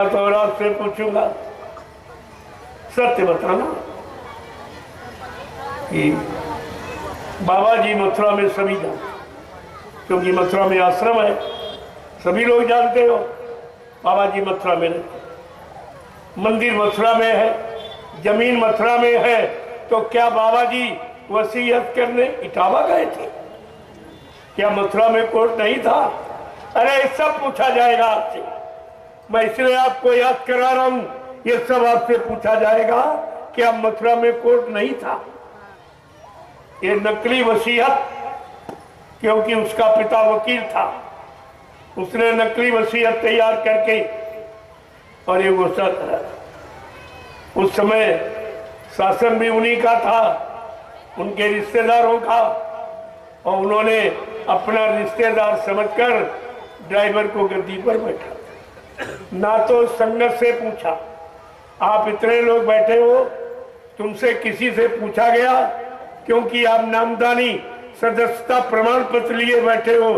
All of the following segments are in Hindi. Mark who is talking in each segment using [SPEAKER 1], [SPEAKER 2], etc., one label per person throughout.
[SPEAKER 1] तो और आपसे पूछूंगा, सत्य बताना कि बाबा जी मथुरा में सभी जानते, क्योंकि मथुरा में आश्रम है, सभी लोग जानते हो। बाबा जी मथुरा में रहते, मंदिर मथुरा में है, जमीन मथुरा में है, तो क्या बाबा जी वसीयत करने इटावा गए थे? क्या मथुरा में कोर्ट नहीं था? अरे सब पूछा जाएगा आपसे, मैं इसलिए आपको याद करा रहा हूं, ये सब आपसे पूछा जाएगा। क्या मथुरा में कोर्ट नहीं था? ये नकली वसीयत, क्योंकि उसका पिता वकील था, उसने नकली वसीयत तैयार करके और ये गुस्सा करा। उस समय शासन भी उन्हीं का था, उनके रिश्तेदारों का, और उन्होंने अपना रिश्तेदार समझकर ड्राइवर को गद्दी पर बैठा। ना तो संगत से पूछा, आप इतने लोग बैठे हो, तुमसे किसी से पूछा गया? क्योंकि आप नामदानी सदस्यता प्रमाण पत्र लिए बैठे हो,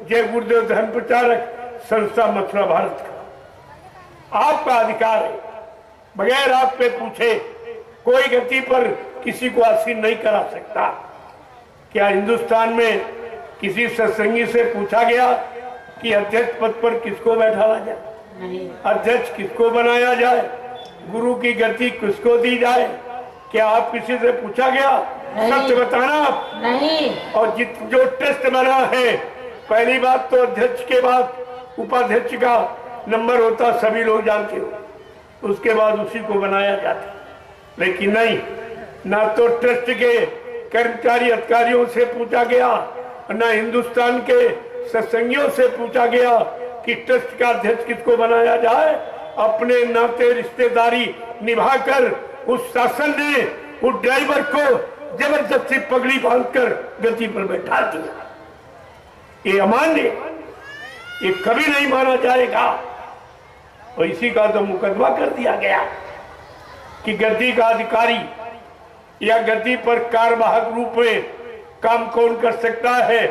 [SPEAKER 1] जय गुरुदेव धर्म प्रचारक संस्था मथुरा भारत का आपका अधिकार है, बगैर आप पे पूछे कोई गति पर किसी को आसीन नहीं करा सकता। क्या हिंदुस्तान में किसी सत्संगी से पूछा गया कि अध्यक्ष पद पर किसको बैठाया जाए, अध्यक्ष किसको बनाया जाए, गुरु की गति किसको दी जाए? क्या आप किसी से पूछा गया? सत्य बताना आप
[SPEAKER 2] नहीं।
[SPEAKER 1] और जो टेस्ट बना है, पहली बात तो अध्यक्ष के बाद उपाध्यक्ष का नंबर होता, सभी लोग जानते हो, उसके बाद उसी को बनाया जाता। लेकिन नहीं, ना तो ट्रस्ट के कर्मचारी अधिकारियों से पूछा गया, ना हिंदुस्तान के सत्संगियों से पूछा गया कि ट्रस्ट का अध्यक्ष किसको बनाया जाए। अपने नाते रिश्तेदारी निभाकर उस शासन ने उस ड्राइवर को जबरदस्ती पगड़ी बांधकर गद्दी पर बैठा दिया। ये अमान्य, ये कभी नहीं माना जाएगा। और इसी का तो मुकदमा कर दिया गया कि गद्दी का अधिकारी या गद्दी पर कार्यवाहक रूप में काम कौन कर सकता है?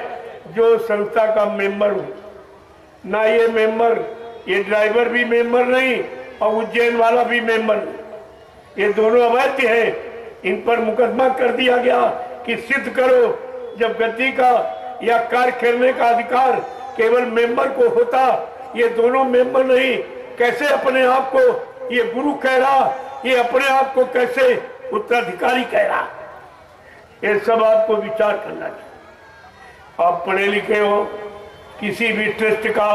[SPEAKER 1] जो संस्था का मेंबर हो। ना ये मेंबर, ये ड्राइवर भी मेंबर नहीं और उज्जैन वाला भी मेंबर नहीं, ये दोनों अवैध हैं। इन पर मुकदमा कर दिया गया कि सिद्ध करो, जब गद्दी का या कार्य करने का अधिकार केवल मेंबर को होता, ये दोनों मेंबर नहीं, कैसे अपने आप को ये गुरु कह रहा, ये अपने आप को कैसे उत्तराधिकारी कह रहा? ये सब आपको विचार करना चाहिए। आप पढ़े लिखे हो, किसी भी ट्रस्ट का,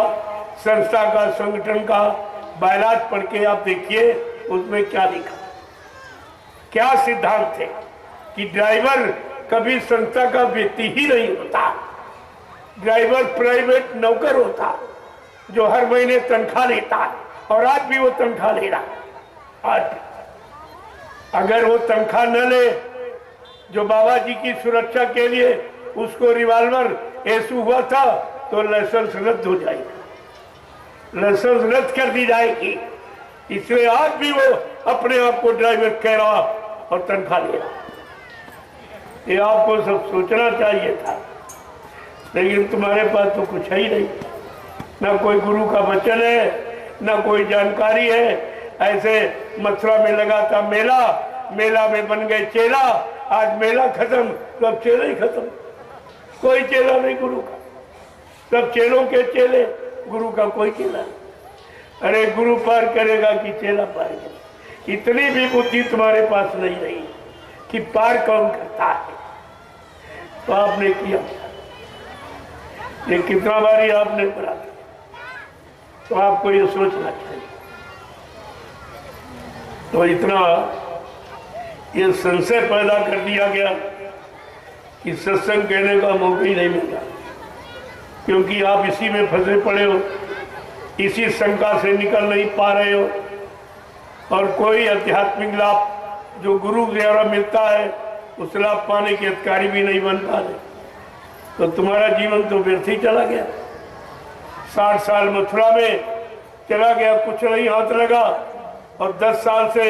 [SPEAKER 1] संस्था का, संगठन का बायलाज पढ़ के आप देखिए, उसमें क्या लिखा, क्या सिद्धांत है कि ड्राइवर कभी संस्था का व्यक्ति ही नहीं होता। ड्राइवर प्राइवेट नौकर होता जो हर महीने तनख्वाह लेता, और आज भी वो तनख्वाह ले रहा। आज अगर वो तनख्वाह न ले, जो बाबा जी की सुरक्षा के लिए उसको रिवॉल्वर इशू हुआ था, तो लाइसेंस रद्द हो जाएगा, लाइसेंस रद्द कर दी जाएगी। इसलिए आज भी वो अपने आप को ड्राइवर कह रहा और तनख्वाह ले रहा। ये आपको सब सोचना चाहिए था, लेकिन तुम्हारे पास तो कुछ है ही नहीं, ना कोई गुरु का वचन है, ना कोई जानकारी है। ऐसे मथुरा में लगा था मेला, मेला में बन गए चेला, आज मेला खत्म तो अब चेला ही खत्म, कोई चेला नहीं गुरु का, सब चेलों के चेले, गुरु का कोई चेला नहीं। अरे गुरु पार करेगा कि चेला पार करेगा? इतनी भी बुद्धि तुम्हारे पास नहीं रही कि पार कौन करता है। तो आपने किया, ये कितना बारी आपने पढ़ा, तो आपको ये सोचना चाहिए। तो इतना ये संशय पैदा कर दिया गया कि सत्संग कहने का मौका ही नहीं मिलता, क्योंकि आप इसी में फंसे पड़े हो, इसी शंका से निकल नहीं पा रहे हो, और कोई आध्यात्मिक लाभ जो गुरु द्वारा मिलता है उस लाभ पाने के अधिकारी भी नहीं बन पा रहे, तो तुम्हारा जीवन तो व्यर्थ ही चला गया। 60 साल मथुरा में चला गया, कुछ नहीं हाथ लगा, और 10 साल से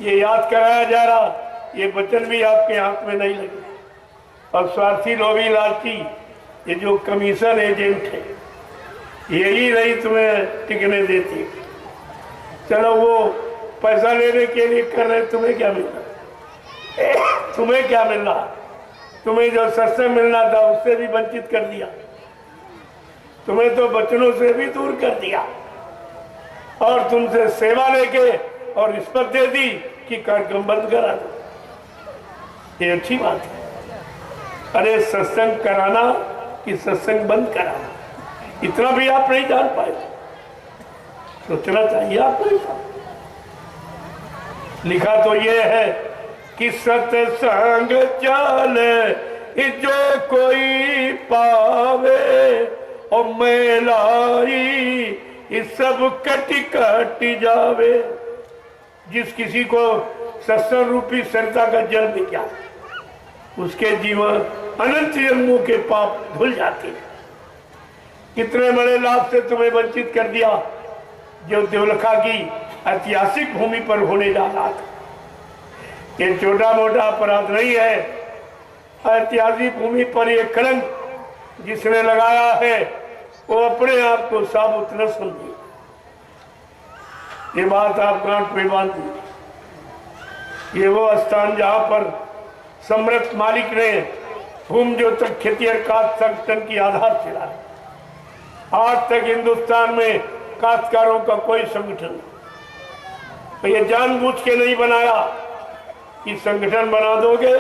[SPEAKER 1] ये याद कराया जा रहा, ये वचन भी आपके हाथ में नहीं लगे। और स्वार्थी लोभी लालची, ये जो कमीशन एजेंट है, यही नहीं तुम्हें टिकने देती। चलो वो पैसा लेने के लिए कर रहे, तुम्हें क्या मिल रहा? तुम्हें क्या मिल रहा? तुम्हें जो सत्संग मिलना था उससे भी वंचित कर दिया, तुम्हें तो बचनों से भी दूर कर दिया, और तुमसे सेवा लेके और रिश्वत दे दी कि कार्यक्रम बंद करा दो। ये अच्छी बात है? अरे सत्संग कराना कि सत्संग बंद कराना, इतना भी आप नहीं जान पाए। सोचना चाहिए आपको। लिखा तो ये है कि सत्संग चले जो कोई पावे और मेलाई इस सब कटी कटी जावे। जिस किसी को सत्संग रूपी सरता का जल मिल गया, उसके जीवन अनंत जन्मों के पाप धुल जाते हैं। कितने बड़े लाभ से तुम्हें वंचित कर दिया, जो देवलखा की ऐतिहासिक भूमि पर होने जा रहा था। ये छोटा मोटा अपराध नहीं है। ऐतिहासिक भूमि पर ये कलंक जिसने लगाया है वो अपने आप को साबुत न समझे। ये बात आप गांठ पे बांध दी। ये वो स्थान जहां पर सम्राट मालिक ने भूम जो तक खेती और काश्त संगठन की आधारशिला है। आज तक हिंदुस्तान में काश्तकारों का कोई संगठन नहीं। तो ये जानबूझ के नहीं बनाया कि संगठन बना दोगे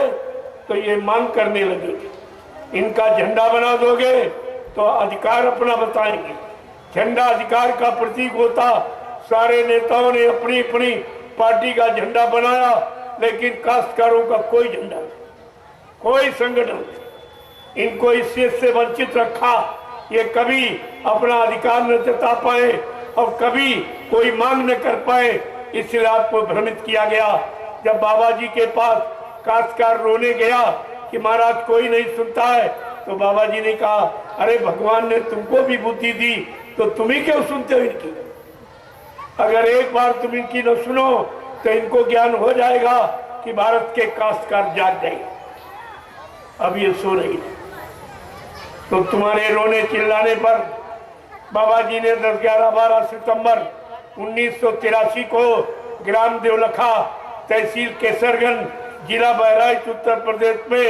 [SPEAKER 1] तो ये मांग करने लगेंगे, इनका झंडा बना दोगे तो अधिकार अपना बताएंगे। झंडा अधिकार का प्रतीक होता। सारे नेताओं ने अपनी अपनी पार्टी का झंडा बनाया, लेकिन काश्तकारों का कोई झंडा नहीं, कोई संगठन। इनको इस चीज से वंचित रखा, ये कभी अपना अधिकार न जता पाए और कभी कोई मांग न कर पाए, इसलिए आपको भ्रमित किया गया। जब बाबा जी के पास काश्तकार रोने गया कि महाराज कोई नहीं सुनता है, तो बाबा जी ने कहा, अरे भगवान ने तुमको भी बुद्धि दी तो तुम ही क्यों सुनते हो इनकी? अगर एक बार तुम इनकी न सुनो तो इनको ज्ञान हो जाएगा कि भारत के काश्तकार जाग गए, अब ये सो रही है। तो तुम्हारे रोने चिल्लाने पर बाबा जी ने 10, 11, 12 सितंबर 1983 को ग्राम देवलखा, तहसील केसरगंज, जिला बहराइच, उत्तर प्रदेश में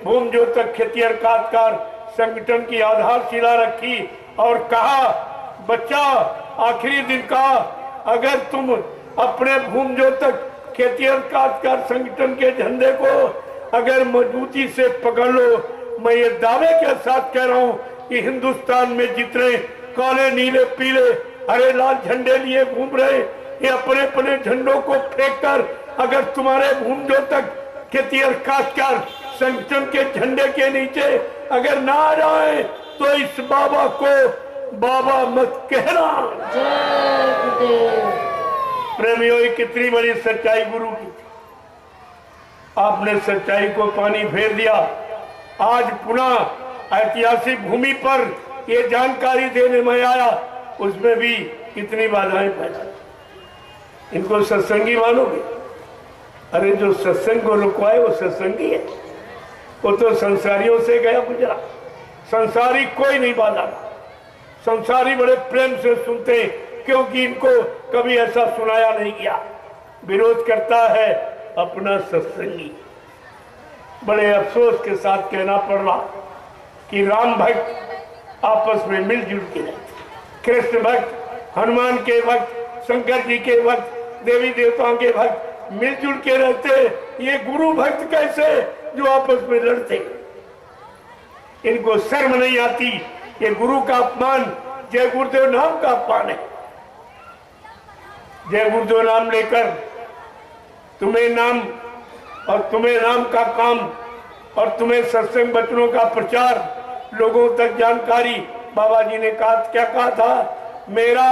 [SPEAKER 1] भूम ज्योतक खेतिहर काश्तकार संगठन की आधारशिला रखी और कहा, बच्चा आखिरी दिन कहा, अगर तुम अपने भूम ज्योतक खेतिहर काश्तकार संगठन के झंडे को अगर मजबूती से पकड़ लो, मैं ये दावे के साथ कह रहा हूँ कि हिंदुस्तान में जितने काले नीले पीले हरे लाल झंडे लिए घूम रहे, ये अपने अपने झंडों को फेंक कर अगर तुम्हारे भूम ज्योतक खेतिहर काश्तकार संगठन के झंडे के नीचे अगर ना आ जाए तो इस बाबा को बाबा मत कहना। प्रेमियों, कितनी बड़ी सच्चाई गुरु की। आपने सच्चाई को पानी फेर दिया। आज पुनः ऐतिहासिक भूमि पर ये जानकारी देने में आया, उसमें भी कितनी बाधाएं पैदा। इनको सत्संगी मानोगे? अरे जो सत्संग को रुकवाए वो सत्संगी है, वो तो संसारियों से गया गुजरा। संसारी कोई नहीं बाधा। संसारी बड़े प्रेम से सुनते हैं, क्योंकि इनको कभी ऐसा सुनाया नहीं गया। विरोध करता है अपना सत्संगी। बड़े अफसोस के साथ कहना पड़ रहा कि राम भक्त आपस में मिलजुल के रहते, कृष्ण भक्त हनुमान के भक्त, शंकर जी के भक्त, देवी देवताओं के भक्त मिलजुल के रहते। ये गुरु भक्त कैसे जो आपस में लड़ते? इनको शर्म नहीं आती। ये गुरु का अपमान जय गुरुदेव नाम का अपमान है। जय गुरुदेव नाम लेकर तुम्हें नाम और तुम्हें नाम का काम और तुम्हें सत्संग वचनों का प्रचार, लोगों तक जानकारी। बाबा जी ने कहा, क्या कहा था? मेरा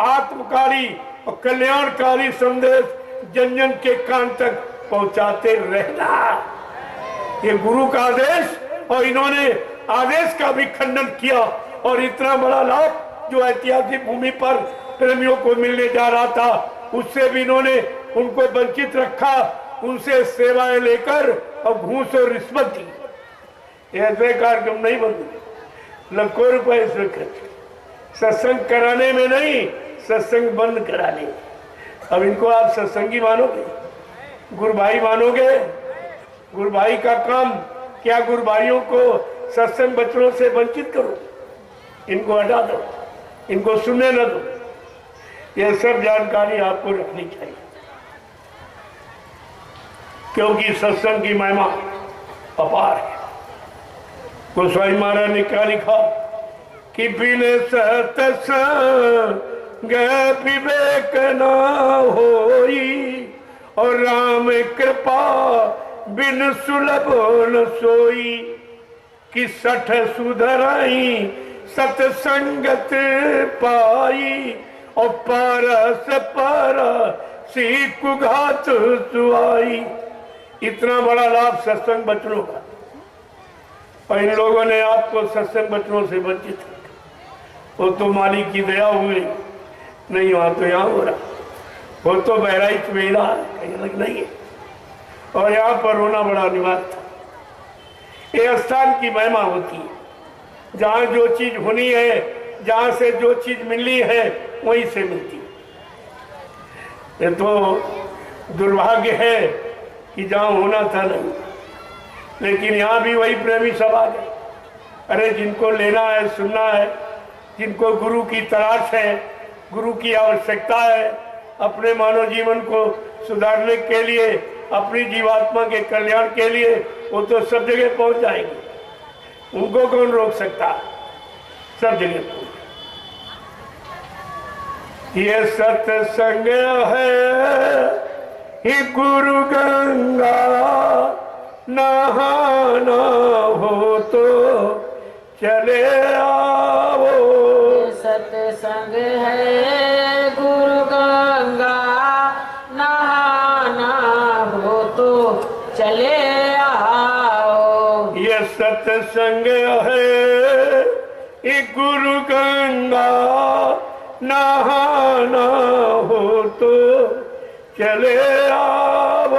[SPEAKER 1] आत्मकारी और कल्याणकारी संदेश जन जन के कान तक पहुंचाते रहना। ये गुरु का आदेश, और इन्होंने आदेश का भी खंडन किया। और इतना बड़ा लाभ जो ऐतिहासिक भूमि पर प्रेमियों को मिलने जा रहा था, उससे भी इन्होंने उनको वंचित रखा। उनसे सेवाएं लेकर और घूस और रिश्वत दी। ऐसे कार्यक्रम नहीं बनते। लाखों रुपए से खर्च सत्संग कराने में नहीं, सत्संग बंद कराने। अब इनको आप सत्संगी मानोगे, गुरु भाई मानोगे? गुरु भाई का काम क्या गुरु भाइयों को सत्संग बच्चों से वंचित करो? इनको हटा दो, इनको सुनने न दो। यह सब जानकारी आपको रखनी चाहिए, क्योंकि सत्संग की महिमा अपार है। गोस्वामी महाराज ने क्या लिखा कि बिन सत्संग विवेक न होई, और राम कृपा बिन सुलभ न सोई, कि 60 सुधराई सत्संगत पाई, और पारस पारसी कुघात सुआई। इतना बड़ा लाभ सत्संग बचनों का, और इन लोगों ने आपको सत्संग बचनों से वंचित किया। वो तो मालिक की दया हुई, नहीं वहां तो यहाँ हो रहा, वो तो बहराइच में रहा है, कहीं अलग नहीं है, और यहाँ पर होना बड़ा अनिवार्य था। ये स्थान की महिमा होती है, जहाँ जो चीज होनी है, जहाँ से जो चीज मिलनी है वहीं से मिलती है। ये तो दुर्भाग्य है कि जहाँ होना था नहीं, लेकिन यहाँ भी वही प्रेमी सब आ गए। अरे जिनको लेना है, सुनना है, जिनको गुरु की तलाश है, गुरु की आवश्यकता है, अपने मानव जीवन को सुधारने के लिए, अपनी जीवात्मा के कल्याण के लिए, वो तो सब जगह पहुंच जाएंगे। उनको कौन रोक सकता? सब जगह पहुंच। ये सत्संग है ही गुरु गंगा, नहाना हो तो चले आओ।
[SPEAKER 2] सत्संग है गुरु गंगा, नहाना हो तो चले आओ।
[SPEAKER 1] ये सत्संग है ये गुरु गंगा, नहाना हो तो चले आओ।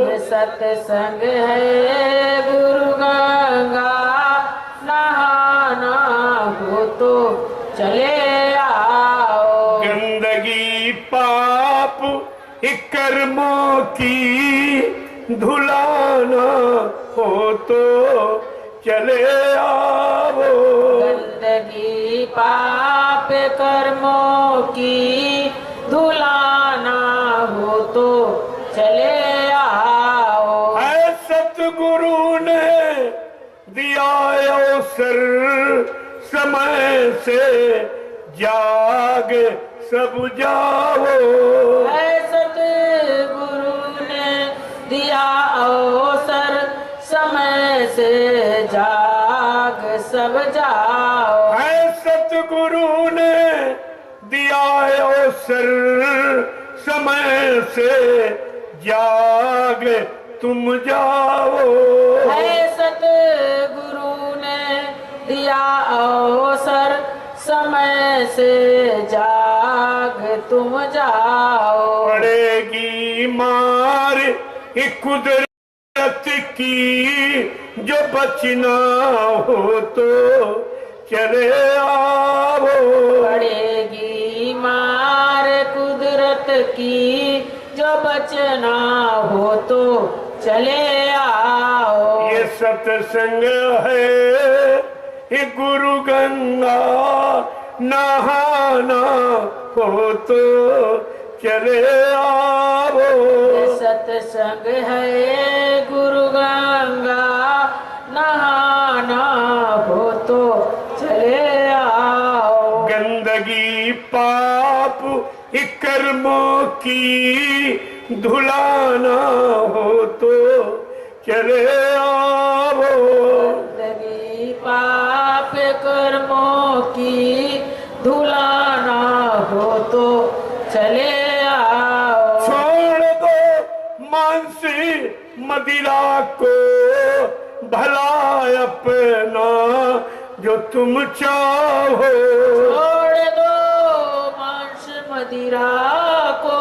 [SPEAKER 2] ये सत्संग है गुरु गंगा, नहाना हो तो चले आओ।
[SPEAKER 1] गंदगी पाप कर्मों की धुलाना हो तो चले आओ।
[SPEAKER 2] गंदगी पाप कर्मों की धुलाना हो तो चले आओ।
[SPEAKER 1] है सतगुरु ने दिया अवसर, समय से जाग सब जाओ।
[SPEAKER 2] है सतगुरु ने दिया अवसर, समय से जाग सब जाओ।
[SPEAKER 1] है सतगुरु ने दिया अवसर, समय से जाग तुम जाओ।
[SPEAKER 2] है सतगुरु ने दिया अवसर, समय से जाग तुम जाओ।
[SPEAKER 1] पड़ेगी मार कुदरत की, जो बचना हो तो चले आओ।
[SPEAKER 2] पड़ेगी मार कुदरत की, जो बचना हो तो चले आओ।
[SPEAKER 1] ये सत्संग है ये गुरु गंगा, नहाना हो तो चले आओ।
[SPEAKER 2] ये सत्संग है गुरु गंगा, नहाना हो तो चले आओ।
[SPEAKER 1] गंदगी पाप कर्मों की धुलाना हो तो चले आओ।
[SPEAKER 2] गंदगी पाप कर्मों की धुलाना हो तो चले आओ।
[SPEAKER 1] छोड़ दो मांसी मदिरा को, भला अपना जो तुम चाहो।
[SPEAKER 2] छोड़ दो मांस मदिरा को,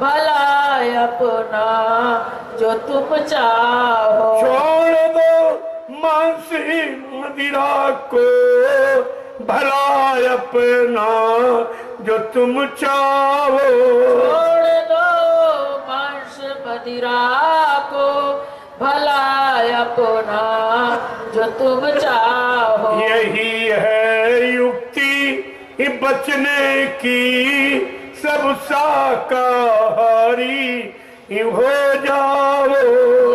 [SPEAKER 2] भला अपना जो तुम चाहो।
[SPEAKER 1] छोड़ दो मांसी मदिरा को, भला अपना जो तुम चाहो।
[SPEAKER 2] छोड़ मदिरा को भला अपना जो तुम चाहो।
[SPEAKER 1] यही है युक्ति बचने की, सब शाकाहारी हो जाओ।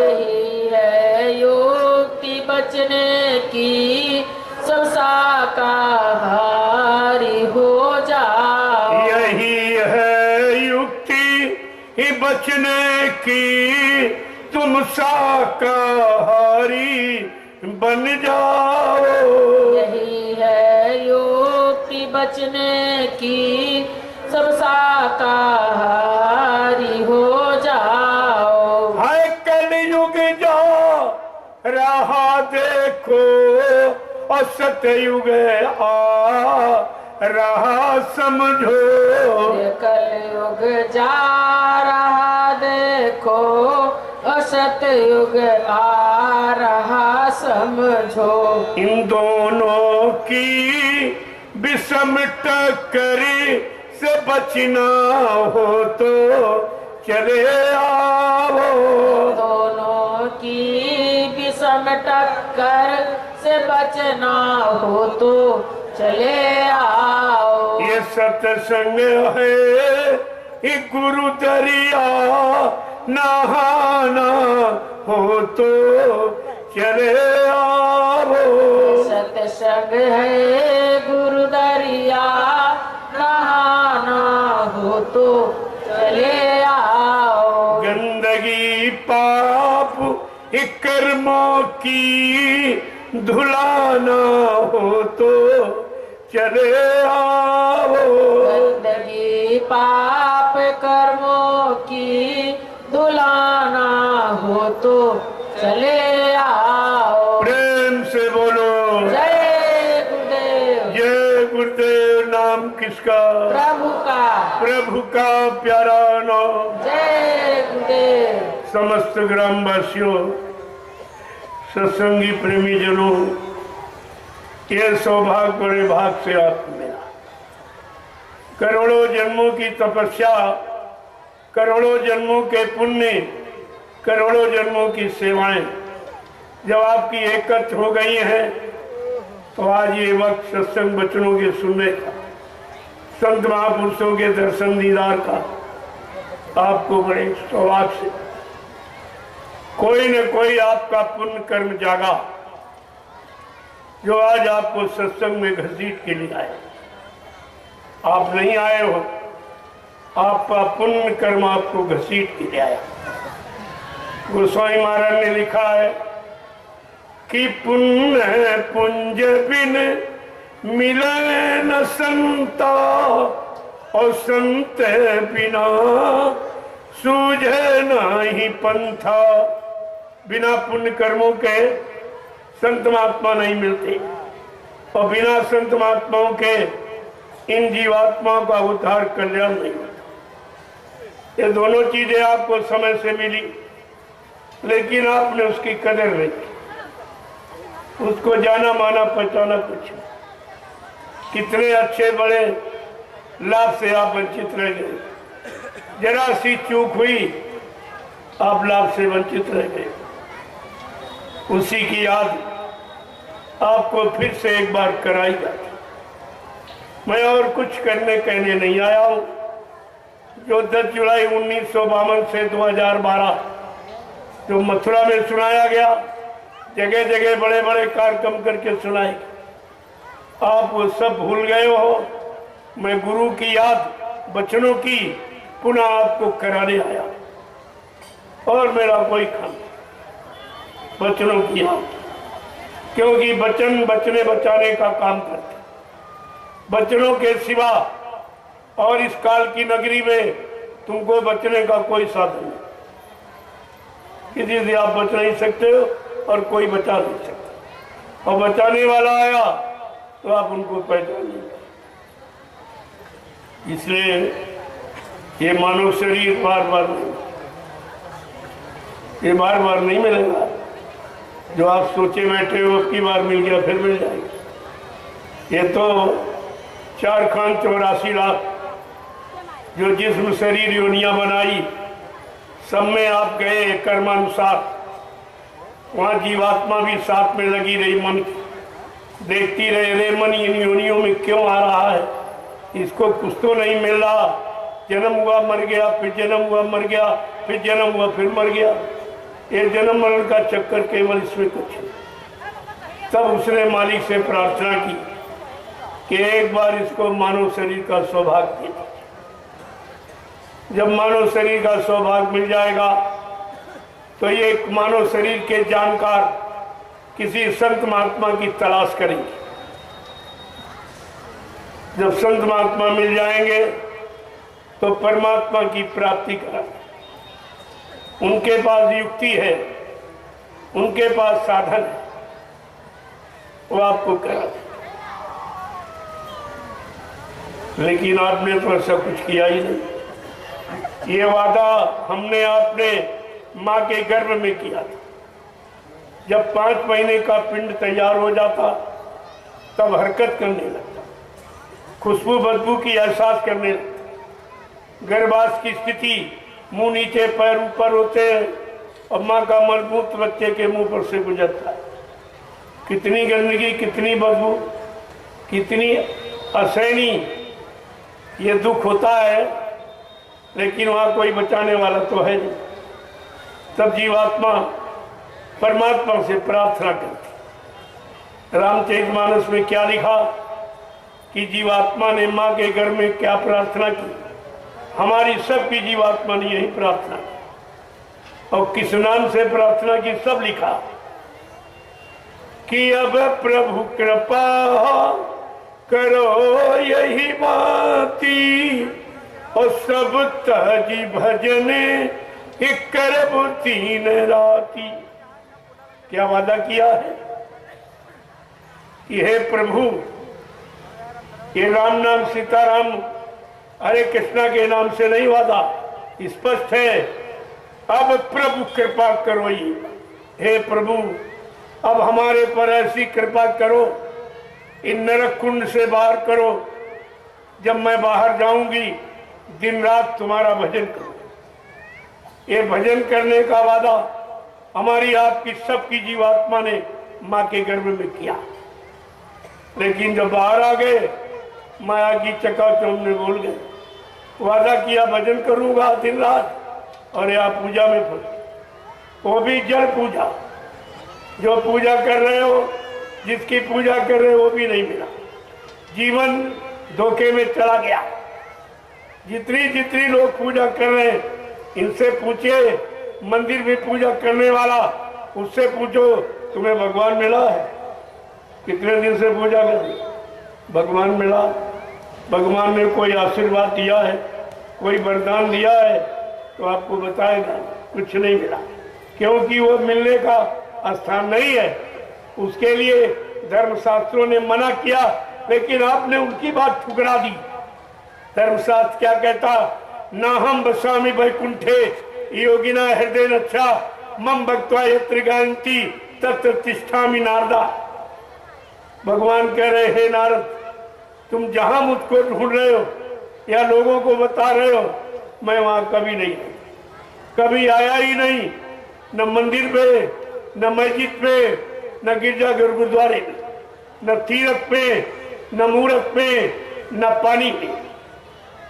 [SPEAKER 2] यही है युक्ति बचने की, सब शाकाहारी हो जाओ।
[SPEAKER 1] यही है युक्ति बचने की, तुम शाकाहारी बन जाओ।
[SPEAKER 2] यही है युक्ति बचने की, सब शाकाहारी हो जाओ।
[SPEAKER 1] हाय कलयुग जा रहा देखो, और सतयुग आ रहा समझो।
[SPEAKER 2] ये कलयुग जा रहा देखो, असतयुग आ रहा समझो।
[SPEAKER 1] इन दोनों की विषम टक्कर से बचना हो तो चले आओ।
[SPEAKER 2] दोनों की विषम टक्कर से बचना हो तो चले आओ।
[SPEAKER 1] ये सत्संग है ये गुरु दरिया, नहाना हो तो चले आओ।
[SPEAKER 2] सत्संग है गुरु दरिया, नहाना हो तो चले आओ।
[SPEAKER 1] गंदगी पाप कर्मों की धुलाना हो तो चले आओ।
[SPEAKER 2] गंदगी पाप कर्मों की धुलाना हो तो चले आओ।
[SPEAKER 1] प्रेम से बोलो
[SPEAKER 2] जय गुरुदेव।
[SPEAKER 1] जय गुरुदेव। नाम किसका?
[SPEAKER 2] प्रभु का।
[SPEAKER 1] प्रभु का प्यारा नाम।
[SPEAKER 2] जय गुरुदेव।
[SPEAKER 1] समस्त ग्रामवासियों, सत्संगी प्रेमी जनों, ये सौभाग्य बड़े भाग से आपको मिला। करोड़ों जन्मों की तपस्या, करोड़ों जन्मों के पुण्य, करोड़ों जन्मों की सेवाएं जब आपकी एकत्र हो गई हैं, तो आज ये वक्त सत्संग वचनों के सुनने का, संत महापुरुषों के दर्शन दीदार का आपको बड़े सौभाग्य से कोई न कोई आपका पुण्य कर्म जागा, जो आज आपको सत्संग में घसीट के लिए आए। आप नहीं आए हो, आपका पुण्य कर्म आपको घसीट के लिए आया। गोस्वामी महाराज ने लिखा है कि पुण्य पुंज बिन मिले न संता, और संत बिना सूझे नहीं पंथा। बिना पुण्य कर्मों के संत महात्मा नहीं मिलते, और बिना संत महात्माओं के इन जीवात्माओं का उद्धार कल्याण नहीं होता। ये दोनों चीजें आपको समय से मिली, लेकिन आपने उसकी कदर नहीं की, उसको जाना माना पहचाना कुछ। कितने अच्छे बड़े लाभ से आप वंचित रह गए। जरा सी चूक हुई, आप लाभ से वंचित रह गए। उसी की याद आपको फिर से एक बार कराई जाती। मैं और कुछ करने कहने नहीं आया हूं। जो 10 जुलाई 1952 से 2012 जो मथुरा में सुनाया गया, जगह जगह बड़े बड़े कार्यक्रम करके सुनाए, आप वो सब भूल गए हो। मैं गुरु की याद, वचनों की पुनः आपको कराने आया, और मेरा कोई काम वचनों की याद, क्योंकि वचन बचने बचाने का काम करते। वचनों के सिवा और इस काल की नगरी में तुमको बचने का कोई साधन नहीं। किसी से आप बच नहीं सकते हो, और कोई बचा नहीं सकता। और बचाने वाला आया तो आप उनको पहचान नहीं। इसलिए ये मानव शरीर बार बार नहीं, ये बार बार नहीं मिलेगा। जो आप सोचे बैठे हो अब की बार मिल गया फिर मिल जाएगा। ये तो 4 खान 84 लाख जो जिस्म शरीर योनियां बनाई, सब में आप गए कर्मानुसार, वहां जीवात्मा भी साथ में लगी रही, मन की देखती रहे, रे मन इन योनियों में क्यों आ रहा है, इसको कुछ तो नहीं मिल रहा, जन्म हुआ मर गया, फिर जन्म हुआ मर गया, फिर जन्म हुआ फिर मर गया, ये जन्म मरण का चक्कर केवल इसमें कुछ है। तब उसने मालिक से प्रार्थना की कि एक बार इसको मानव शरीर का सौभाग्य दे दीजिए। जब मानव शरीर का सौभाग्य मिल जाएगा तो ये मानव शरीर के जानकार किसी संत महात्मा की तलाश करेंगे। जब संत महात्मा मिल जाएंगे तो परमात्मा की प्राप्ति कराएंगे। उनके पास युक्ति है, उनके पास साधन है, वो आपको करा दें। लेकिन आपने तो ऐसा कुछ किया ही नहीं। ये वादा हमने आपने माँ के गर्भ में किया था। जब 5 महीने का पिंड तैयार हो जाता तब हरकत करने लगता, खुशबू बदबू की एहसास करने लगता, गर्भाश की स्थिति, मुंह नीचे पैर ऊपर होते हैं और माँ का मलमूत्र बच्चे के मुंह पर से गुजरता है। कितनी गंदगी, कितनी बदबू, कितनी असहनी ये दुख होता है, लेकिन वहां कोई बचाने वाला तो है नहीं। तब जीवात्मा परमात्मा से प्रार्थना करती। रामचरितमानस में क्या लिखा कि जीवात्मा ने माँ के घर में क्या प्रार्थना की, हमारी सबकी जीवात्मा ने यही प्रार्थना की। और किस नाम से प्रार्थना की, सब लिखा कि अब प्रभु कृपा करो यही बाती, और सब तजी भजने करबु 3 राती। क्या वादा किया है कि हे प्रभु, ये राम नाम सीताराम हरे कृष्णा के नाम से नहीं वादा, स्पष्ट है। अब प्रभु कृपा करो ही, हे प्रभु अब हमारे पर ऐसी कृपा करो, इन नरक कुंड से बाहर करो। जब मैं बाहर जाऊंगी दिन रात तुम्हारा भजन करो। ये भजन करने का वादा हमारी आपकी सबकी जीवात्मा ने माँ के गर्भ में किया। लेकिन जब बाहर आ गए माया की चकाचौंध में भूल गए। वादा किया भजन करूंगा दिन रात, और या पूजा में फंस, वो भी जड़ पूजा। जो पूजा कर रहे हो, जिसकी पूजा कर रहे हो वो भी नहीं मिला, जीवन धोखे में चला गया। जितनी जितनी लोग पूजा कर रहे हैं इनसे पूछिए, मंदिर में पूजा करने वाला उससे पूछो तुम्हें भगवान मिला है, कितने दिन से पूजा कर रही, भगवान मिला, भगवान ने कोई आशीर्वाद दिया है, कोई वरदान दिया है तो आपको बताएगा कुछ नहीं मिला, क्योंकि वो मिलने का स्थान नहीं है। उसके लिए धर्मशास्त्रों ने मना किया, लेकिन आपने उनकी बात ठुकरा दी। धर्मशास्त्र क्या कहता, ना हम बसामी वैकुंठे योगिना हृदय नच्छा मम भक्त्वा यत्र गायन्ति तत्र तिष्ठामि नारदा। भगवान कह रहे, हे नारद, तुम जहां मुझको ढूंढ रहे हो या लोगों को बता रहे हो, मैं वहां कभी नहीं, कभी आया ही नहीं, न मंदिर पे, न मस्जिद पे, न गिरजाघर गुरुद्वारे में, न तीर्थ पे, न मूर्त पे, न पानी पे।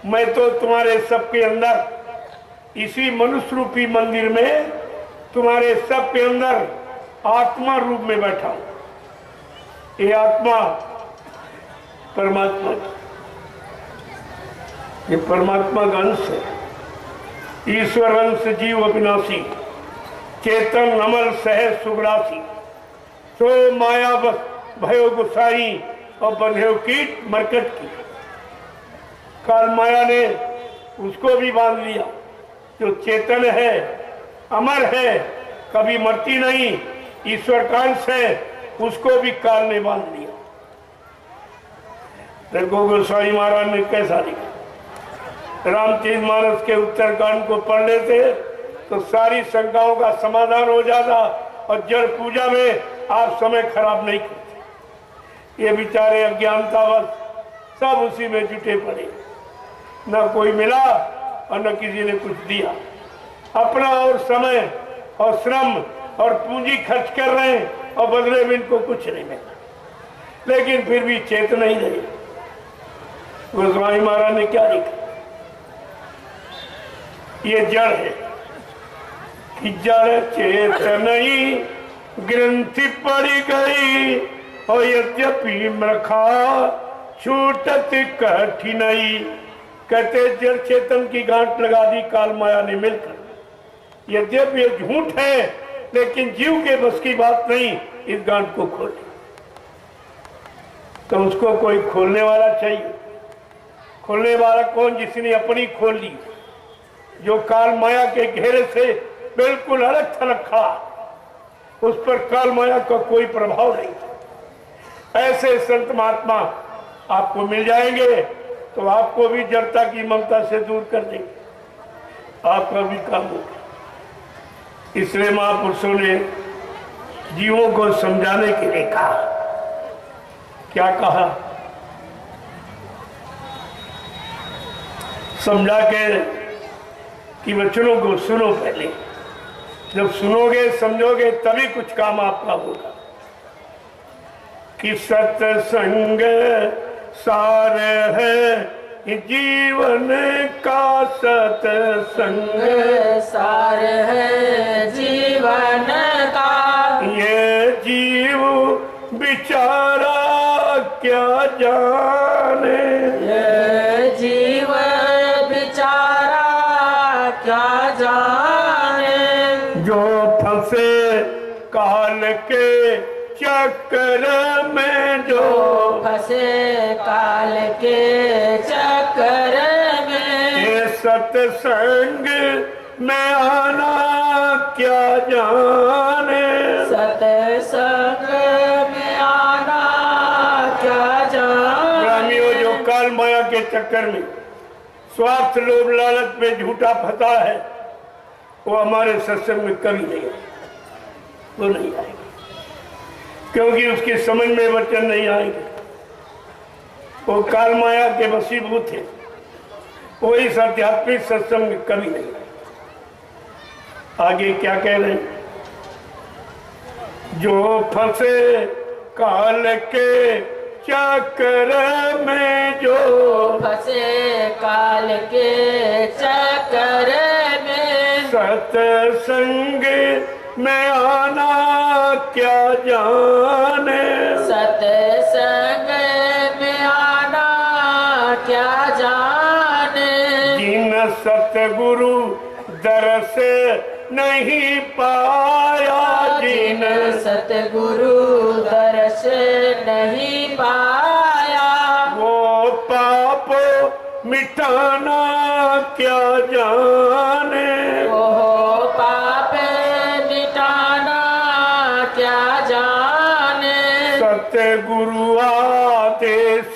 [SPEAKER 1] मैं तो तुम्हारे सबके अंदर इसी मनुष्य रूपी मंदिर में तुम्हारे सबके अंदर आत्मा रूप में बैठा हूं। ये आत्मा परमात्मा, ये परमात्मा का अंश है। ईश्वर अंश जीव अविनाशी, चेतन अमल सहज सुग्रासी, सो माया भयो गुसाई और बंधेव कीट मरकट की। काल माया ने उसको भी बांध लिया, जो चेतन है, अमर है, कभी मरती नहीं, ईश्वर का अंश है, उसको भी काल ने बांध लिया। देखो गोस्वामी महाराज ने कैसा लिखा। रामचरितमानस के उत्तरकांड को पढ़ लेते तो सारी शंकाओं का समाधान हो जाता और जड़ पूजा में आप समय खराब नहीं करते। ये बेचारे अज्ञानतावश सब उसी में जुटे पड़े, न कोई मिला और न किसी ने कुछ दिया। अपना और समय और श्रम और पूंजी खर्च कर रहे हैं और बदले में इनको कुछ नहीं मिला, लेकिन फिर भी चेत नहीं रहे। गोस्वामी महाराज ने क्या लिखा? ये जड़ है कि जड़ चेत नहीं, ग्रंथि पड़ गई और यद्यपि मृखा छूटत कठिनाई। कहते जड़ चेतन की गांठ लगा दी काल माया ने मिलकर। यद्यपि ये झूठ है लेकिन जीव के बस की बात नहीं इस गांठ को खोले, तो उसको कोई खोलने वाला चाहिए। खोलने वाला कौन? जिसने अपनी खोल ली, जो काल माया के घेरे से बिल्कुल अलग थलग खड़ा, उस पर काल माया का कोई प्रभाव नहीं। ऐसे संत महात्मा आपको मिल जाएंगे तो आपको भी जड़ता की ममता से दूर कर देंगे, आपका भी काम होगा। इसलिए महापुरुषों ने जीवों को समझाने के लिए कहा। क्या कहा? समझा के कि वचनों को सुनो। पहले जब सुनोगे समझोगे तभी कुछ काम आपका होगा। कि सत्संग सार है जीवन का, सत्संग
[SPEAKER 2] सार है जीवन का।
[SPEAKER 1] ये जीव बिचारा क्या जाने,
[SPEAKER 2] ये जीव बिचारा क्या जाने।
[SPEAKER 1] जो फंसे काल के चक्कर में, जो
[SPEAKER 2] फंसे काल के चक्कर में।
[SPEAKER 1] ये सत्संग में आना क्या जाने,
[SPEAKER 2] सत्संग में आना क्या जाने।
[SPEAKER 1] ग्रामीणों जो काल माया के चक्कर में स्वार्थ लोभ लालच में झूठा फंसा है, वो हमारे सत्संग में कभी नहीं आएगा। वो नहीं आएगा क्योंकि उसके समझ में वचन नहीं आएंगे। वो काल माया के वशीभूत है, वो इस आध्यात्मिक सत्संग में कभी नहीं आएगा। आगे क्या कह रहे हैं? जो फंसे काल के चक्कर में, जो
[SPEAKER 2] फंसे काल के चक्कर में।
[SPEAKER 1] सत्संग में आना क्या जाने,
[SPEAKER 2] सत्संग में आना क्या जाने।
[SPEAKER 1] जिन सतगुरु दरस नहीं पाया, जिन
[SPEAKER 2] सतगुरु दर्श नहीं पाया।
[SPEAKER 1] वो पाप मिटाना क्या जाने,
[SPEAKER 2] वो पाप मिटाना क्या जाने।
[SPEAKER 1] सतगुरु आदेश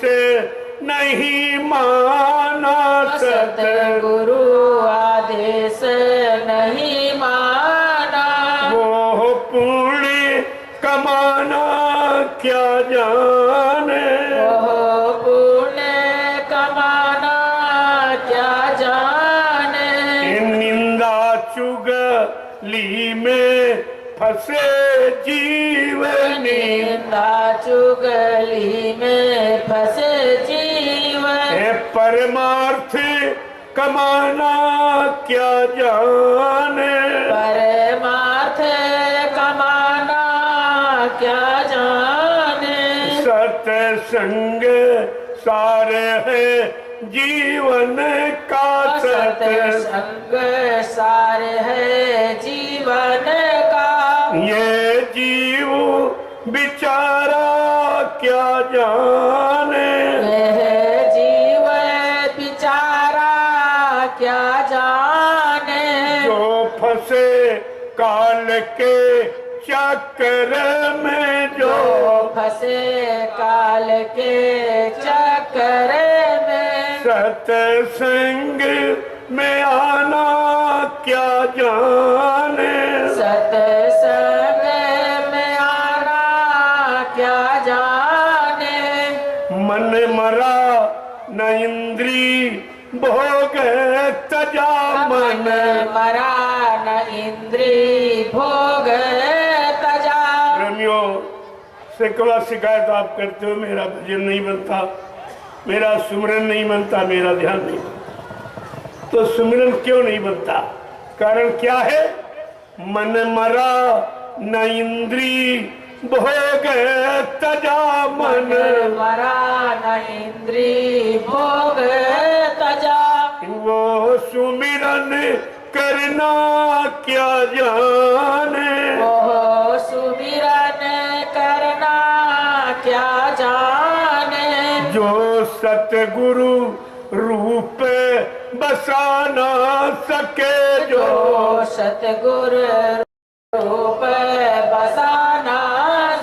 [SPEAKER 1] नहीं माना,
[SPEAKER 2] सतगुरु आदेश नहीं माना।
[SPEAKER 1] वो पुण्य कमाना क्या जाने,
[SPEAKER 2] वो पुण्य कमाना क्या जाने।
[SPEAKER 1] निंदा चुगली में फंसे जीवन,
[SPEAKER 2] निंदा चुगली में फंसे जीवन।
[SPEAKER 1] परमार्थ कमाना क्या जाने,
[SPEAKER 2] परमार्थ कमाना क्या जाने।
[SPEAKER 1] सत्संग सार है जीवन का,
[SPEAKER 2] सत्संग सार है जीवन का।
[SPEAKER 1] ये जीव बिचारा क्या जाने,
[SPEAKER 2] यह जीव बिचारा क्या जाने।
[SPEAKER 1] जो फंसे काल के चक्कर में, जो
[SPEAKER 2] फंसे काल के चक्कर में।
[SPEAKER 1] सत्संग में आना क्या जाने,
[SPEAKER 2] सत्संग में आना क्या जाने।
[SPEAKER 1] मन मरा न इंद्री भोग तजा,
[SPEAKER 2] मन मरा न इंद्री भोग तजा।
[SPEAKER 1] प्रेमियों, शिकवा शिकायत आप करते हो, मेरा भजन नहीं बनता, मेरा सुमिरन नहीं बनता, मेरा ध्यान नहीं बनता। तो सुमिरन क्यों नहीं बनता? कारण क्या है? मन मरा न इंद्री भोग तजा। मन
[SPEAKER 2] मरा न इंद्री भोग तजा।
[SPEAKER 1] वो सुमिरन करना क्या जाने।
[SPEAKER 2] वो सुमिरन करना क्या जाने।
[SPEAKER 1] जो सतगुरु रूप बसा ना सके। जो
[SPEAKER 2] सतगुरु रूप बसा ना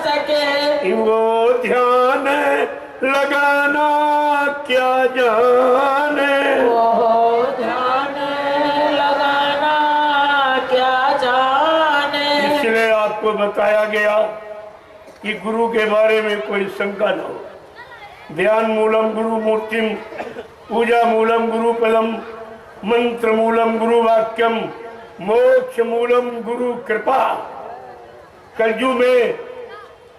[SPEAKER 2] सके।
[SPEAKER 1] वो ध्यान लगाना क्या जाने।
[SPEAKER 2] वो ध्यान लगाना क्या जाने।
[SPEAKER 1] इसलिए आपको बताया गया कि गुरु के बारे में कोई शंका न हो। ध्यान मूलम गुरु मूर्तिम, पूजा मूलम गुरु पदम, मंत्र मूलम गुरु वाक्यम, मोक्ष मूलम गुरु कृपा। कलयुग में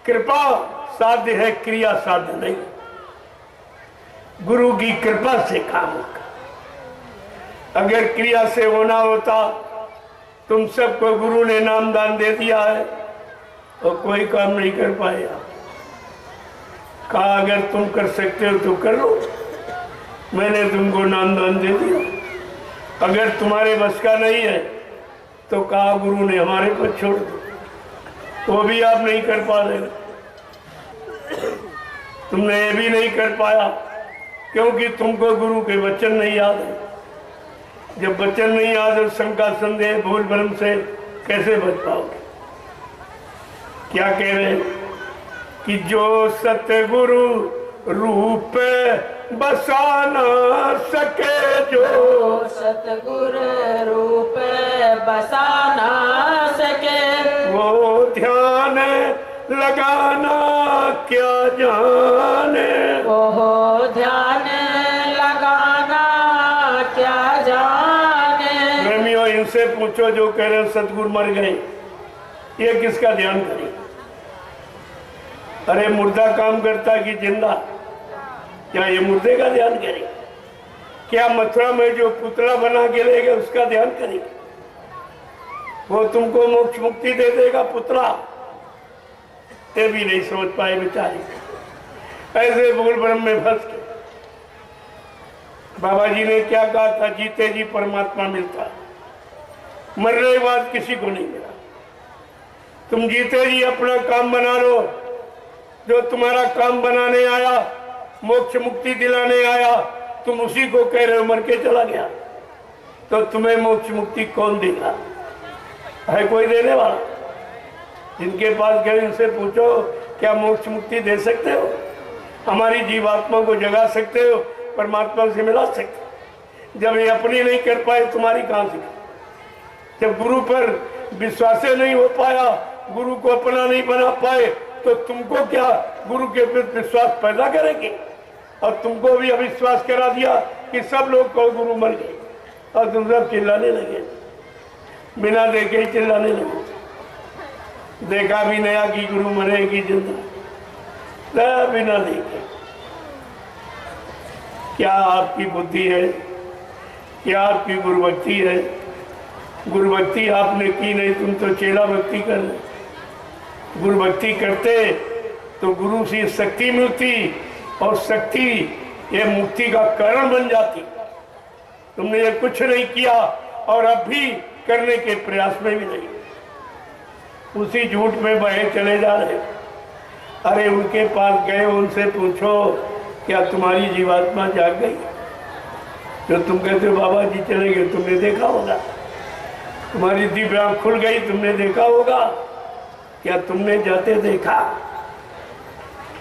[SPEAKER 1] कृपा साध्य है, क्रिया साध्य नहीं। गुरु की कृपा से काम होगा। अगर क्रिया से होना होता, तुम सबको गुरु ने नाम दान दे दिया है और कोई काम नहीं कर पाएगा। कहा अगर तुम कर सकते हो तो कर लो, मैंने तुमको नाम दान दे दिया। अगर तुम्हारे बस का नहीं है तो कहा गुरु ने हमारे पर छोड़ दो, वो भी आप नहीं कर पा रहे। तुमने ये भी नहीं कर पाया क्योंकि तुमको गुरु के वचन नहीं याद है। जब वचन नहीं याद है, शंका संदेह भूल भ्रम से कैसे बच पाओगे? क्या कह रहे हैं कि जो सतगुरु रूप बसा ना सके। जो
[SPEAKER 2] सतगुरु रूप बसा ना सके।
[SPEAKER 1] वो ध्यान लगाना क्या जाने।
[SPEAKER 2] वो ध्यान लगाना क्या जाने।
[SPEAKER 1] प्रेमियों, इनसे पूछो जो कह रहे सतगुरु मर गए, ये किसका ध्यान करे? अरे मुर्दा काम करता कि जिंदा? क्या ये मुर्दे का ध्यान करे? क्या मथुरा में जो पुतला बना के ले गए उसका ध्यान करेंगे? वो तुमको मोक्ष मुक्ति दे देगा पुतला? ये भी नहीं समझ पाए बेचारे, ऐसे भूल भ्रम में फंस के। बाबा जी ने क्या कहा था? जीते जी परमात्मा मिलता, मरने के बाद किसी को नहीं मिला। तुम जीते जी अपना काम बना लो। जो तुम्हारा काम बनाने आया, मोक्ष मुक्ति दिलाने आया, तुम उसी को कह रहे हो मर के चला गया। तो तुम्हें मोक्ष मुक्ति कौन देगा? है कोई देने वाला? जिनके पास गए उनसे पूछो क्या मोक्ष मुक्ति दे सकते हो? हमारी जीवात्मा को जगा सकते हो? परमात्मा से मिला सकते हो? जब ये अपनी नहीं कर पाए, तुम्हारी कहां से? जब गुरु पर विश्वास नहीं हो पाया, गुरु को अपना नहीं बना पाए, तो तुमको क्या गुरु के प्रति विश्वास पैदा करेंगे? और तुमको भी अविश्वास करा दिया कि सब लोग को गुरु मर गए और तुम सब चिल्लाने लगे, बिना देखे ही चिल्लाने लगे। देखा भी नया कि गुरु मरे कि जिंदा, बिना देखे। क्या आपकी बुद्धि है? क्या आपकी गुरु भक्ति है? गुरु भक्ति आपने की नहीं, तुम तो चेला भक्ति कर रहे। गुरु भक्ति करते तो गुरु से शक्ति मिलती और शक्ति ये मुक्ति का कारण बन जाती। तुमने ये कुछ नहीं किया और अब भी करने के प्रयास में भी नहीं, उसी झूठ में बहे चले जा रहे। अरे उनके पास गए, उनसे पूछो क्या तुम्हारी जीवात्मा जाग गई? जो तुम कहते हो बाबा जी चले गए, तुमने देखा होगा। तुम्हारी दिव्य आंख खुल गई, तुमने देखा होगा। क्या तुमने जाते देखा?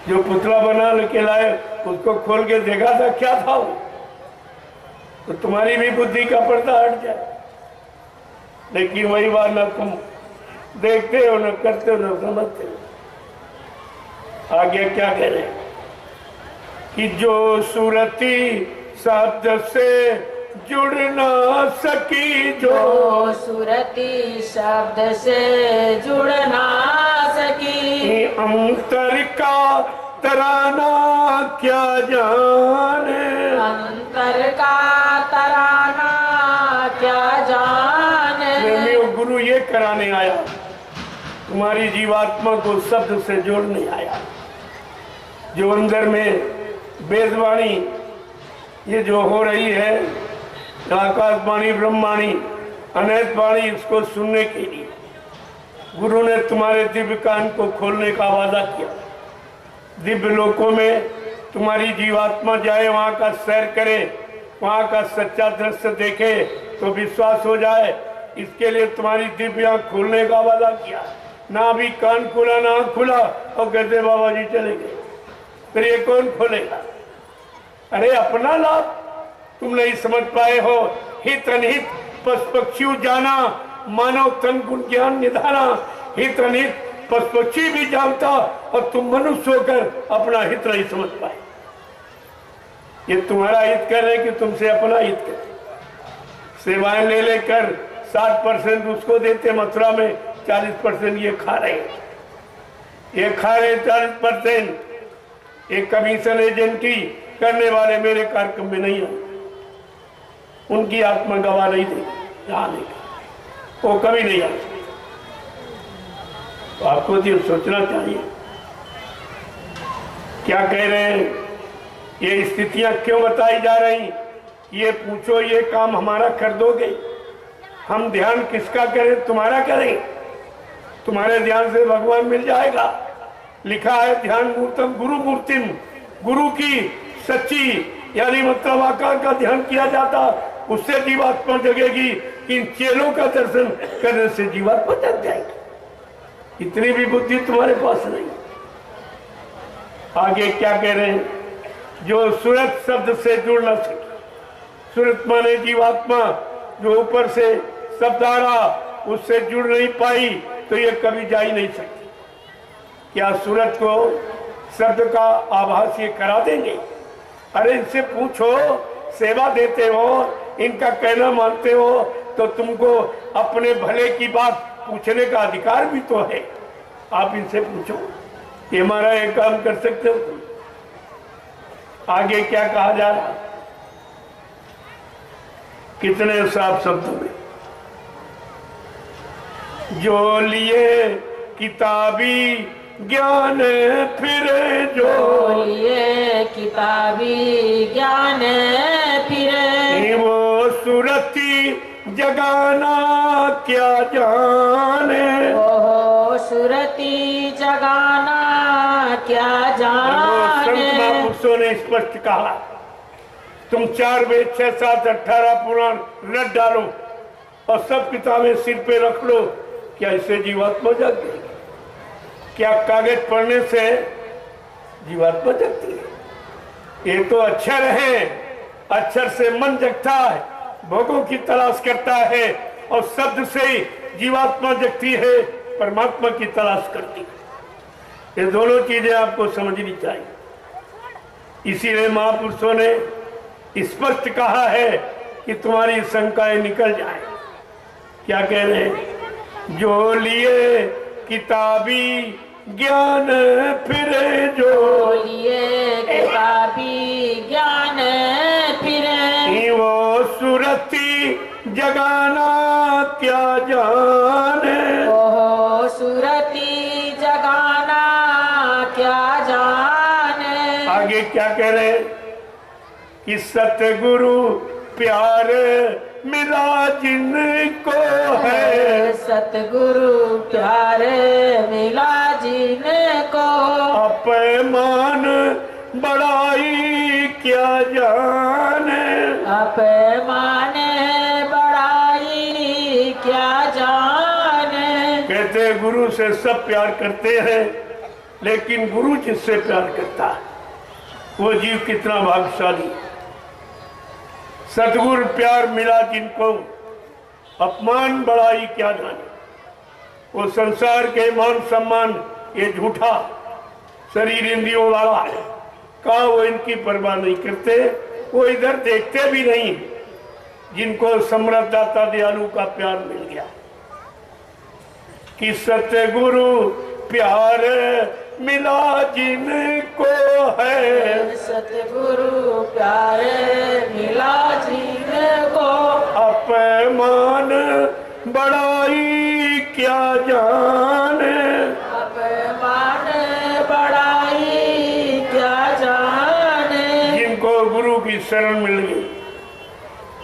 [SPEAKER 1] जो पुतला बना के लाए उसको खोल के देखा था क्या था वो? तो तुम्हारी भी बुद्धि का पर्दा हट जाए। लेकिन वही बात, ना तुम देखते हो, न करते हो, न समझते हो। आगे क्या कह रहे हैं कि जो सुरती शब्द से जुड़ ना सकी जो
[SPEAKER 2] सुरती शब्द से जुड़ ना सकी,
[SPEAKER 1] अंतर का तराना क्या जाने,
[SPEAKER 2] अंतर का तराना क्या जाने।
[SPEAKER 1] प्रेमियों, गुरु ये कराने आया, तुम्हारी जीवात्मा को शब्द से जोड़ने आया। जो अंदर में वेदवाणी ये जो हो रही है, आकाशवाणी, ब्रह्मवाणी, अनंत वाणी, इसको सुनने के लिए गुरु ने तुम्हारे दिव्य कान को खोलने का वादा किया। दिव्य लोकों में तुम्हारी जीवात्मा जाए, वहां का सैर करे, वहां का सच्चा दृश्य देखे तो विश्वास हो जाए। इसके लिए तुम्हारी दिव्य आंख खोलने का वादा किया। ना अभी कान खुला ना आंख खुला और कहते बाबा जी चले गए, फिर ये कौन खोलेगा? अरे अपना लाभ तुम नहीं समझ पाए हो। हित अनहित पशु पक्षी जाना, मानव तन गुण ज्ञान निधाना। हित अनहित पशु पक्षी भी जानता और तुम मनुष्य होकर अपना हित नहीं समझ पाए। ये तुम्हारा हित कर रहे कि तुमसे अपना हित कर। सेवाएं ले लेकर 60% उसको देते, मथुरा में 40% ये खा रहे, ये खा रहे 40%। एक कमीशन एजेंटी करने वाले मेरे कार्यक्रम में नहीं आए, उनकी आत्मा गवा नहीं देगी, यहाँ नहीं, वो कभी नहीं आ सकते। तो आपको ये सोचना चाहिए क्या कह रहे हैं, ये स्थितियां क्यों बताई जा रही। ये पूछो ये काम हमारा कर दोगे? हम ध्यान किसका करें? तुम्हारा करें। तुम्हारे ध्यान से भगवान मिल जाएगा। लिखा है ध्यान मूर्तम गुरु मूर्तिम, गुरु की सच्ची यानी मतलब आकार का ध्यान किया जाता, उससे जीवात्मा जगेगी। इन चेलों का दर्शन करने से जीवात्मा जग जाएगी। इतनी भी बुद्धि तुम्हारे पास नहीं। आगे क्या कह रहे हैं, जो सूरत शब्द से जुड़ न सके। सूरत माने जीवात्मा, जो ऊपर से शब्द आ रहा उससे जुड़ नहीं पाई तो ये कभी जा ही नहीं सकती। क्या सूरत को शब्द का आभास ये करा देंगे? अरे इनसे पूछो, सेवा देते हो, इनका कहना मानते हो तो तुमको अपने भले की बात पूछने का अधिकार भी तो है। आप इनसे पूछो कि हमारा एक काम कर सकते हो तुम? आगे क्या कहा जा रहा, कितने साफ शब्दों में, जो लिए किताबी ज्ञान फिर जो
[SPEAKER 2] लिए किताबी ज्ञान फिर
[SPEAKER 1] वो सुरती जगाना क्या जाने।
[SPEAKER 2] ओ सुरती जगाना क्या जाने।
[SPEAKER 1] संत महापुरुषों ने स्पष्ट कहा, तुम 4 वेद 6 7 18 पुराण रट डालो और सब किताबें सिर पे रख लो, क्या इससे जीवात्मा जग गई? क्या कागज पढ़ने से जीवात्मा जगती है? ये तो अक्षर है, अक्षर से मन जगता है, भोगों की तलाश करता है और शब्द से जीवात्मा जगती है, परमात्मा की तलाश करती है। ये दोनों चीजें आपको समझनी चाहिए। इसीलिए महापुरुषों ने स्पष्ट कहा है कि तुम्हारी शंकाएं निकल जाए। क्या कह रहे हैं, जो लिए किताबी ज्ञान फिर जो
[SPEAKER 2] लिए किताबी ज्ञान फिर
[SPEAKER 1] वो सुरती जगाना क्या जाने।
[SPEAKER 2] ओ सुरती जगाना क्या जाने।
[SPEAKER 1] आगे क्या कह रहे हैं कि सतगुरु प्यार मिला जिनको है,
[SPEAKER 2] सतगुरु प्यार मिला जिनको
[SPEAKER 1] अपमान बड़ाई क्या जाने।
[SPEAKER 2] अपमान बड़ाई क्या जाने।
[SPEAKER 1] कहते गुरु से सब प्यार करते हैं, लेकिन गुरु जिससे प्यार करता है वो जीव कितना भाग्यशाली। सतगुरु प्यार मिला जिनको, अपमान बड़ाई क्या जाने। वो संसार के मान सम्मान ये झूठा शरीर इंद्रियों वाला है, कहा वो इनकी परवाह नहीं करते, वो इधर देखते भी नहीं। जिनको सम्राट दाता दयालु का प्यार मिल गया कि सतगुरु प्यार मिला जिनको है,
[SPEAKER 2] सतगुरु प्यारे मिला जिनको,
[SPEAKER 1] अपमान बड़ाई क्या जाने,
[SPEAKER 2] अपमान बड़ाई क्या जाने।
[SPEAKER 1] जिनको गुरु की शरण मिल गई,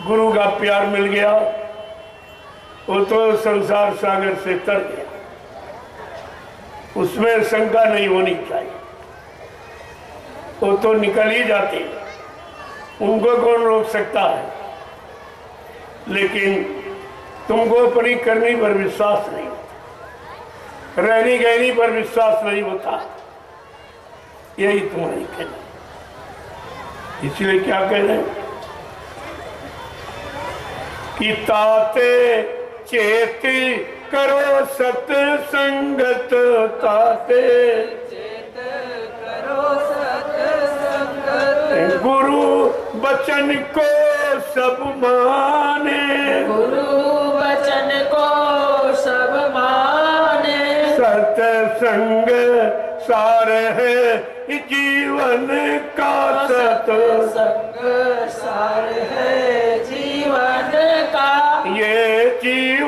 [SPEAKER 1] गुरु का प्यार मिल गया, वो तो संसार सागर से तर गया, उसमें शंका नहीं होनी चाहिए, वो तो निकल ही जाते, उनको कौन रोक सकता है। लेकिन तुमको अपनी करनी पर विश्वास नहीं होता, रहनी गहनी पर विश्वास नहीं होता, यही तुम्हारी कहना। इसलिए क्या कह रहे हैं कि ताते चेती करो सत्संगत, ताते
[SPEAKER 2] चेत करो सत्संगत,
[SPEAKER 1] गुरु बचन को सब माने,
[SPEAKER 2] गुरु वचन को सब माने।
[SPEAKER 1] सत्संग सार है जीवन का,
[SPEAKER 2] सत्संग सार है जीवन का,
[SPEAKER 1] ये जीव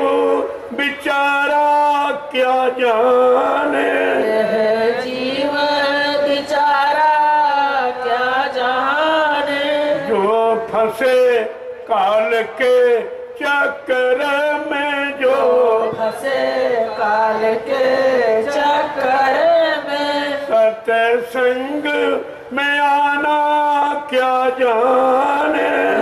[SPEAKER 1] बिचारा क्या जाने,
[SPEAKER 2] यह जीवन बिचारा क्या जाने।
[SPEAKER 1] जो फंसे काल के चक्कर में, जो
[SPEAKER 2] फंसे काल के चक्कर में,
[SPEAKER 1] सत्संग में आना क्या जाने,